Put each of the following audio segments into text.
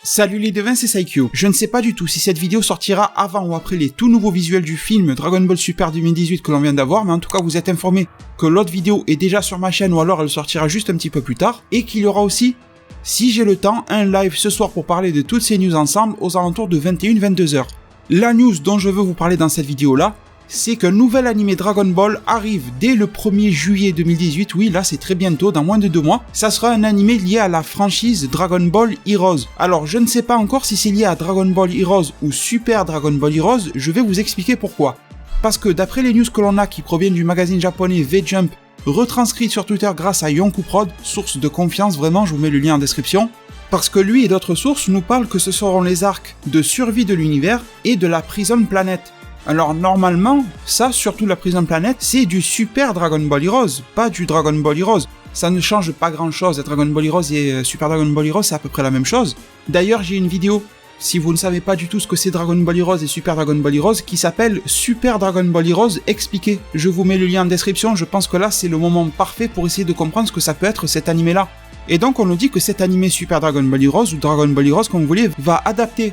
Salut les devins, c'est Saikyo. Je ne sais pas du tout si cette vidéo sortira avant ou après les tout nouveaux visuels du film Dragon Ball Super 2018 que l'on vient d'avoir, mais en tout cas vous êtes informés que l'autre vidéo est déjà sur ma chaîne ou alors elle sortira juste un petit peu plus tard, et qu'il y aura aussi, si j'ai le temps, un live ce soir pour parler de toutes ces news ensemble aux alentours de 21-22h. La news dont je veux vous parler dans cette vidéo là, c'est qu'un nouvel animé Dragon Ball arrive dès le 1er juillet 2018, oui là c'est très bientôt, dans moins de 2 mois, ça sera un animé lié à la franchise Dragon Ball Heroes. Alors je ne sais pas encore si c'est lié à Dragon Ball Heroes ou Super Dragon Ball Heroes, je vais vous expliquer pourquoi. Parce que d'après les news que l'on a qui proviennent du magazine japonais V-Jump, retranscrites sur Twitter grâce à Yonkou Prod, source de confiance vraiment, je vous mets le lien en description, parce que lui et d'autres sources nous parlent que ce seront les arcs de survie de l'univers et de la Prison Planet. Alors normalement, ça, surtout la Prison Planet, c'est du Super Dragon Ball Heroes, pas du Dragon Ball Heroes. Ça ne change pas grand chose, Dragon Ball Heroes et Super Dragon Ball Heroes, c'est à peu près la même chose. D'ailleurs, j'ai une vidéo, si vous ne savez pas du tout ce que c'est Dragon Ball Heroes et Super Dragon Ball Heroes, qui s'appelle Super Dragon Ball Heroes expliqué. Je vous mets le lien en description, je pense que là c'est le moment parfait pour essayer de comprendre ce que ça peut être cet animé-là. Et donc on nous dit que cet animé Super Dragon Ball Heroes, ou Dragon Ball Heroes comme vous voulez, va adapter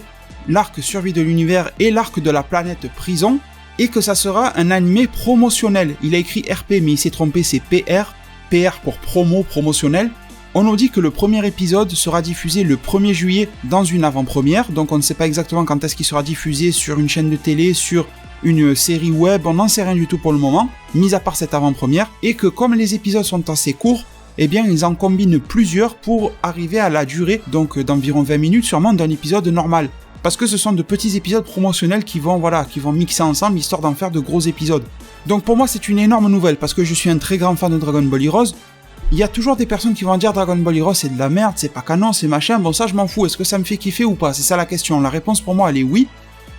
l'arc survie de l'univers et l'arc de la planète prison, et que ça sera un animé promotionnel. Il a écrit RP mais il s'est trompé, c'est PR, PR pour promo, promotionnel. On nous dit que le premier épisode sera diffusé le 1er juillet dans une avant-première, donc on ne sait pas exactement quand est-ce qu'il sera diffusé sur une chaîne de télé, sur une série web, on n'en sait rien du tout pour le moment, mis à part cette avant-première, et que comme les épisodes sont assez courts, eh bien ils en combinent plusieurs pour arriver à la durée, donc d'environ 20 minutes sûrement d'un épisode normal. Parce que ce sont de petits épisodes promotionnels qui vont mixer ensemble histoire d'en faire de gros épisodes. Donc pour moi c'est une énorme nouvelle parce que je suis un très grand fan de Dragon Ball Heroes. Il y a toujours des personnes qui vont dire Dragon Ball Heroes c'est de la merde, c'est pas canon, c'est machin, bon ça je m'en fous, est-ce que ça me fait kiffer ou pas? C'est ça la question, la réponse pour moi elle est oui.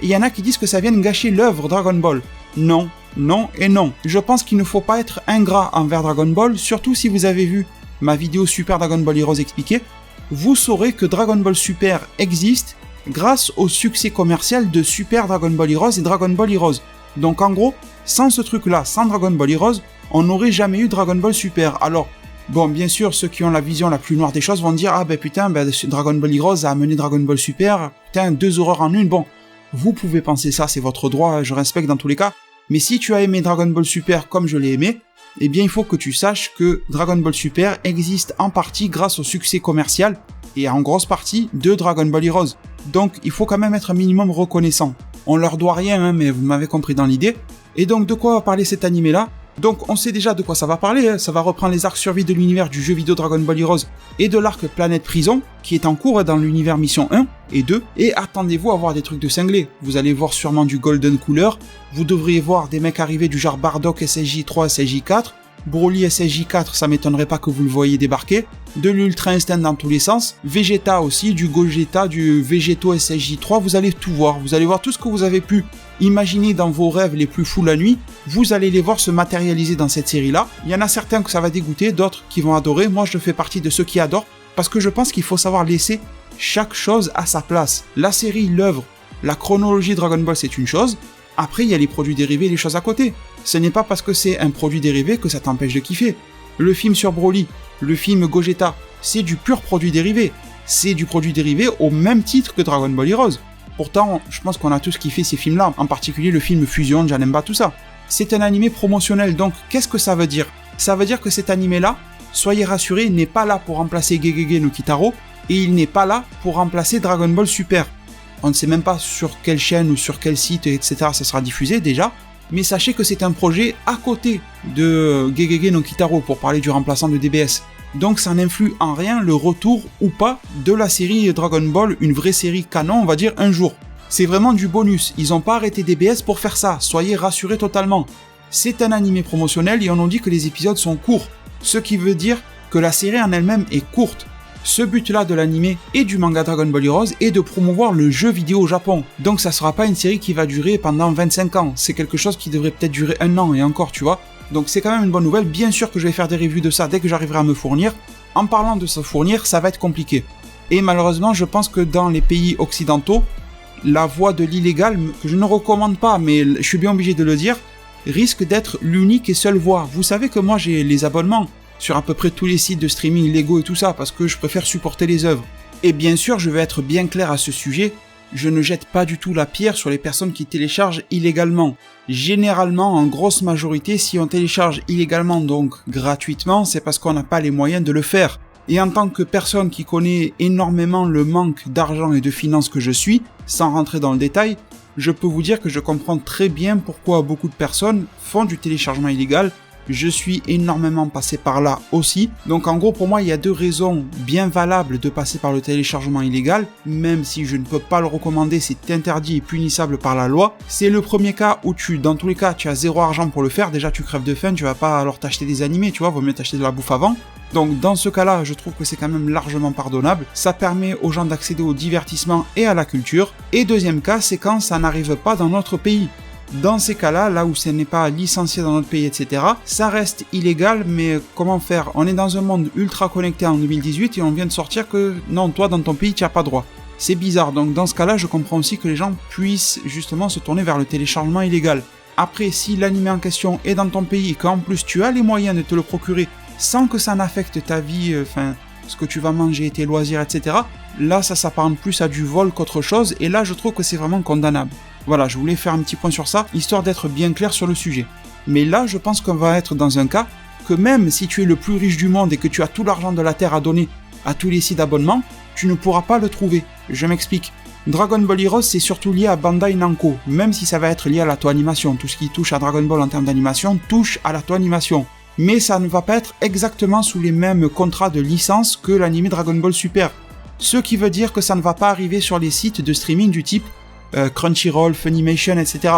Et il y en a qui disent que ça vient de gâcher l'œuvre Dragon Ball. Non, non et non. Je pense qu'il ne faut pas être ingrat envers Dragon Ball, surtout si vous avez vu ma vidéo Super Dragon Ball Heroes expliquée, vous saurez que Dragon Ball Super existe grâce au succès commercial de Super Dragon Ball Heroes et Dragon Ball Heroes. Donc en gros, sans ce truc-là, sans Dragon Ball Heroes, on n'aurait jamais eu Dragon Ball Super. Alors, bon, bien sûr, ceux qui ont la vision la plus noire des choses vont dire « Ah ben putain, Dragon Ball Heroes a amené Dragon Ball Super, putain, 2 horreurs en une. » Bon, vous pouvez penser ça, c'est votre droit, je respecte dans tous les cas. Mais si tu as aimé Dragon Ball Super comme je l'ai aimé, eh bien il faut que tu saches que Dragon Ball Super existe en partie grâce au succès commercial et en grosse partie de Dragon Ball Heroes. Donc il faut quand même être un minimum reconnaissant. On leur doit rien, hein, mais vous m'avez compris dans l'idée. Et donc de quoi va parler cet animé là? Donc on sait déjà de quoi ça va parler, hein. Ça va reprendre les arcs survie de l'univers du jeu vidéo Dragon Ball Heroes et de l'arc Planète Prison, qui est en cours dans l'univers Mission 1 et 2, et attendez-vous à voir des trucs de cinglés. Vous allez voir sûrement du Golden Cooler, vous devriez voir des mecs arriver du genre Bardock SSJ3, SSJ4, Broly SSJ4, ça m'étonnerait pas que vous le voyez débarquer, de l'Ultra Instinct dans tous les sens, Vegeta aussi, du Gogeta, du Vegeto SSJ3, vous allez tout voir, vous allez voir tout ce que vous avez pu imaginer dans vos rêves les plus fous la nuit, vous allez les voir se matérialiser dans cette série-là. Il y en a certains que ça va dégoûter, d'autres qui vont adorer, moi je fais partie de ceux qui adorent, parce que je pense qu'il faut savoir laisser chaque chose à sa place. La série, l'œuvre, la chronologie Dragon Ball c'est une chose, après il y a les produits dérivés et les choses à côté. Ce n'est pas parce que c'est un produit dérivé que ça t'empêche de kiffer. Le film sur Broly, le film Gogeta, c'est du pur produit dérivé. C'est du produit dérivé au même titre que Dragon Ball Heroes. Pourtant, je pense qu'on a tous kiffé ces films-là, en particulier le film Fusion, Janemba, tout ça. C'est un animé promotionnel, donc qu'est-ce que ça veut dire? Ça veut dire que cet animé-là, soyez rassurés, n'est pas là pour remplacer Gegege no Kitaro, et il n'est pas là pour remplacer Dragon Ball Super. On ne sait même pas sur quelle chaîne ou sur quel site, etc. ça sera diffusé déjà, mais sachez que c'est un projet à côté de Gegege no Kitaro pour parler du remplaçant de DBS. Donc ça n'influe en rien le retour ou pas de la série Dragon Ball, une vraie série canon, on va dire, un jour. C'est vraiment du bonus, ils n'ont pas arrêté DBS pour faire ça, soyez rassurés totalement. C'est un animé promotionnel et on nous dit que les épisodes sont courts, ce qui veut dire que la série en elle-même est courte. Ce but-là de l'animé et du manga Dragon Ball Heroes est de promouvoir le jeu vidéo au Japon. Donc ça sera pas une série qui va durer pendant 25 ans, c'est quelque chose qui devrait peut-être durer 1 an et encore, tu vois. Donc c'est quand même une bonne nouvelle, bien sûr que je vais faire des reviews de ça dès que j'arriverai à me fournir. En parlant de se fournir, ça va être compliqué. Et malheureusement, je pense que dans les pays occidentaux, la voie de l'illégal, que je ne recommande pas, mais je suis bien obligé de le dire, risque d'être l'unique et seule voie. Vous savez que moi j'ai les abonnements sur à peu près tous les sites de streaming légaux et tout ça, parce que je préfère supporter les œuvres. Et bien sûr, je vais être bien clair à ce sujet, je ne jette pas du tout la pierre sur les personnes qui téléchargent illégalement. Généralement, en grosse majorité, si on télécharge illégalement, donc gratuitement, c'est parce qu'on n'a pas les moyens de le faire. Et en tant que personne qui connaît énormément le manque d'argent et de finances que je suis, sans rentrer dans le détail, je peux vous dire que je comprends très bien pourquoi beaucoup de personnes font du téléchargement illégal. Je suis énormément passé par là aussi. Donc en gros, pour moi, il y a deux raisons bien valables de passer par le téléchargement illégal, même si je ne peux pas le recommander, c'est interdit et punissable par la loi. C'est le premier cas où dans tous les cas, tu as zéro argent pour le faire. Déjà, tu crèves de faim, tu vas pas alors t'acheter des animés, tu vois, vaut mieux t'acheter de la bouffe avant. Donc dans ce cas-là, je trouve que c'est quand même largement pardonnable. Ça permet aux gens d'accéder au divertissement et à la culture. Et deuxième cas, c'est quand ça n'arrive pas dans notre pays. Dans ces cas-là, là où ce n'est pas licencié dans notre pays, etc., ça reste illégal, mais comment faire? On est dans un monde ultra connecté en 2018 et on vient de sortir que non, toi, dans ton pays, tu n'as pas droit. C'est bizarre, donc dans ce cas-là, je comprends aussi que les gens puissent justement se tourner vers le téléchargement illégal. Après, si l'anime en question est dans ton pays et qu'en plus tu as les moyens de te le procurer sans que ça n'affecte ta vie, ce que tu vas manger, tes loisirs, etc., là, ça s'apparente plus à du vol qu'autre chose, et là, je trouve que c'est vraiment condamnable. Voilà, je voulais faire un petit point sur ça, histoire d'être bien clair sur le sujet. Mais là, je pense qu'on va être dans un cas que même si tu es le plus riche du monde et que tu as tout l'argent de la Terre à donner à tous les sites d'abonnement, tu ne pourras pas le trouver. Je m'explique. Dragon Ball Heroes, c'est surtout lié à Bandai Namco, même si ça va être lié à l'auto animation. Tout ce qui touche à Dragon Ball en termes d'animation touche à l'auto animation. Mais ça ne va pas être exactement sous les mêmes contrats de licence que l'anime Dragon Ball Super. Ce qui veut dire que ça ne va pas arriver sur les sites de streaming du type Crunchyroll, Funimation, etc.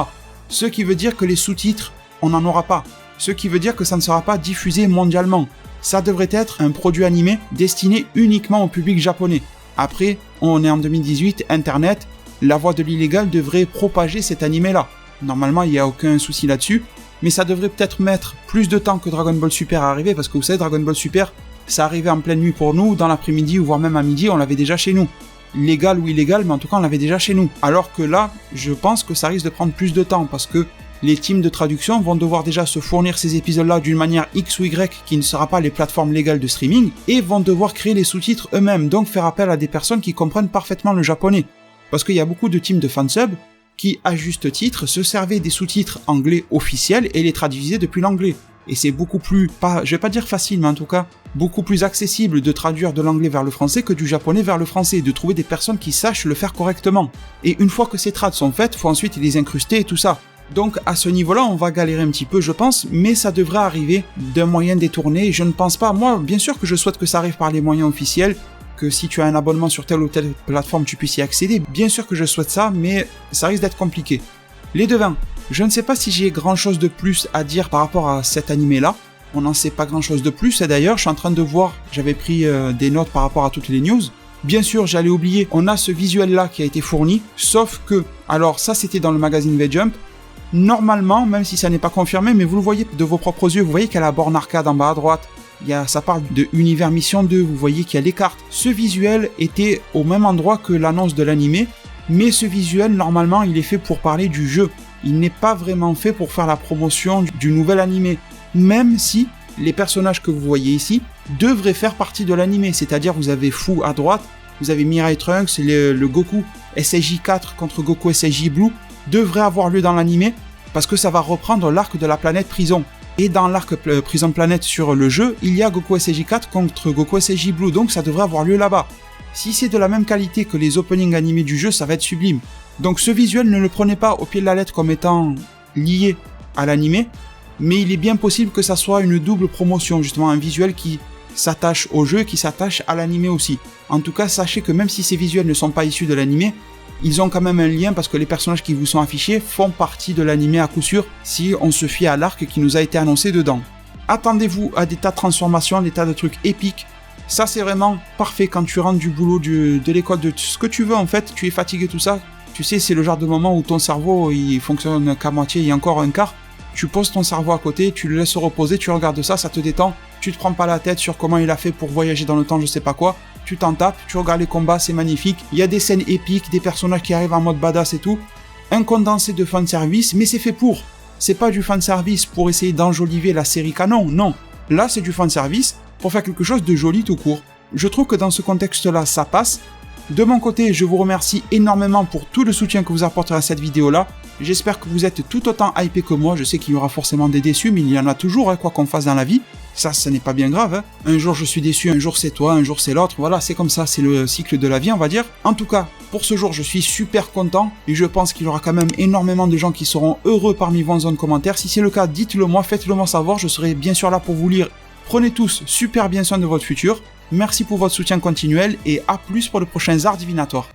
Ce qui veut dire que les sous-titres, on n'en aura pas. Ce qui veut dire que ça ne sera pas diffusé mondialement. Ça devrait être un produit animé destiné uniquement au public japonais. Après, on est en 2018, Internet, la voie de l'illégal devrait propager cet animé-là. Normalement, il n'y a aucun souci là-dessus, mais ça devrait peut-être mettre plus de temps que Dragon Ball Super à arriver, parce que vous savez, Dragon Ball Super, ça arrivait en pleine nuit pour nous, dans l'après-midi, ou voire même à midi, on l'avait déjà chez nous. Légal ou illégal, mais en tout cas on l'avait déjà chez nous. Alors que là, je pense que ça risque de prendre plus de temps, parce que les teams de traduction vont devoir déjà se fournir ces épisodes-là d'une manière X ou Y qui ne sera pas les plateformes légales de streaming, et vont devoir créer les sous-titres eux-mêmes, donc faire appel à des personnes qui comprennent parfaitement le japonais. Parce qu'il y a beaucoup de teams de fansub qui, à juste titre, se servaient des sous-titres anglais officiels et les traduisaient depuis l'anglais. Et c'est beaucoup plus, je vais pas dire facile, mais en tout cas, beaucoup plus accessible de traduire de l'anglais vers le français que du japonais vers le français, de trouver des personnes qui sachent le faire correctement. Et une fois que ces trades sont faites, faut ensuite les incruster et tout ça. Donc à ce niveau-là, on va galérer un petit peu, je pense, mais ça devrait arriver d'un moyen détourné. Je ne pense pas, moi, bien sûr que je souhaite que ça arrive par les moyens officiels, que si tu as un abonnement sur telle ou telle plateforme, tu puisses y accéder. Bien sûr que je souhaite ça, mais ça risque d'être compliqué. Les devins. Je ne sais pas si j'ai grand chose de plus à dire par rapport à cet animé-là. On n'en sait pas grand chose de plus, et d'ailleurs, je suis en train de voir, j'avais pris des notes par rapport à toutes les news. Bien sûr, j'allais oublier, on a ce visuel-là qui a été fourni, sauf que, alors ça c'était dans le magazine V-Jump, normalement, même si ça n'est pas confirmé, mais vous le voyez de vos propres yeux, vous voyez qu'il y a la borne arcade en bas à droite, ça parle de Univers Mission 2, vous voyez qu'il y a les cartes. Ce visuel était au même endroit que l'annonce de l'animé, mais ce visuel, normalement, il est fait pour parler du jeu. Il n'est pas vraiment fait pour faire la promotion du nouvel animé, même si les personnages que vous voyez ici devraient faire partie de l'animé, c'est-à-dire vous avez Fu à droite, vous avez Mirai Trunks, le Goku SSJ 4 contre Goku SSJ Blue, devrait avoir lieu dans l'animé, parce que ça va reprendre l'arc de la planète Prison. Et dans l'arc Prison Planet sur le jeu, il y a Goku SSJ 4 contre Goku SSJ Blue, donc ça devrait avoir lieu là-bas. Si c'est de la même qualité que les openings animés du jeu, ça va être sublime. Donc ce visuel, ne le prenez pas au pied de la lettre comme étant lié à l'animé, mais il est bien possible que ça soit une double promotion, justement un visuel qui s'attache au jeu et qui s'attache à l'animé aussi. En tout cas, sachez que même si ces visuels ne sont pas issus de l'animé, ils ont quand même un lien parce que les personnages qui vous sont affichés font partie de l'animé à coup sûr si on se fie à l'arc qui nous a été annoncé dedans. Attendez-vous à des tas de transformations, des tas de trucs épiques. Ça c'est vraiment parfait quand tu rentres du boulot, de l'école, de ce que tu veux en fait, tu es fatigué tout ça. Tu sais, c'est le genre de moment où ton cerveau il fonctionne qu'à moitié et encore un quart. Tu poses ton cerveau à côté, tu le laisses reposer, tu regardes ça, ça te détend. Tu te prends pas la tête sur comment il a fait pour voyager dans le temps, je sais pas quoi. Tu t'en tapes, tu regardes les combats, c'est magnifique. Il y a des scènes épiques, des personnages qui arrivent en mode badass et tout. Un condensé de fanservice, mais c'est fait pour. C'est pas du fanservice pour essayer d'enjoliver la série canon, non. Là, c'est du fanservice pour faire quelque chose de joli tout court. je trouve que dans ce contexte-là, ça passe. De mon côté, je vous remercie énormément pour tout le soutien que vous apportez à cette vidéo-là. J'espère que vous êtes tout autant hypé que moi. Je sais qu'il y aura forcément des déçus, mais il y en a toujours, quoi qu'on fasse dans la vie. Ça n'est pas bien grave. Un jour je suis déçu, un jour c'est toi, un jour c'est l'autre. Voilà, c'est comme ça, c'est le cycle de la vie, on va dire. En tout cas, pour ce jour, je suis super content. Et je pense qu'il y aura quand même énormément de gens qui seront heureux parmi vous en zone commentaire. Si c'est le cas, dites-le moi, faites-le moi savoir. Je serai bien sûr là pour vous lire. Prenez tous super bien soin de votre futur. Merci pour votre soutien continuel et à plus pour le prochain Zard Divinatoire.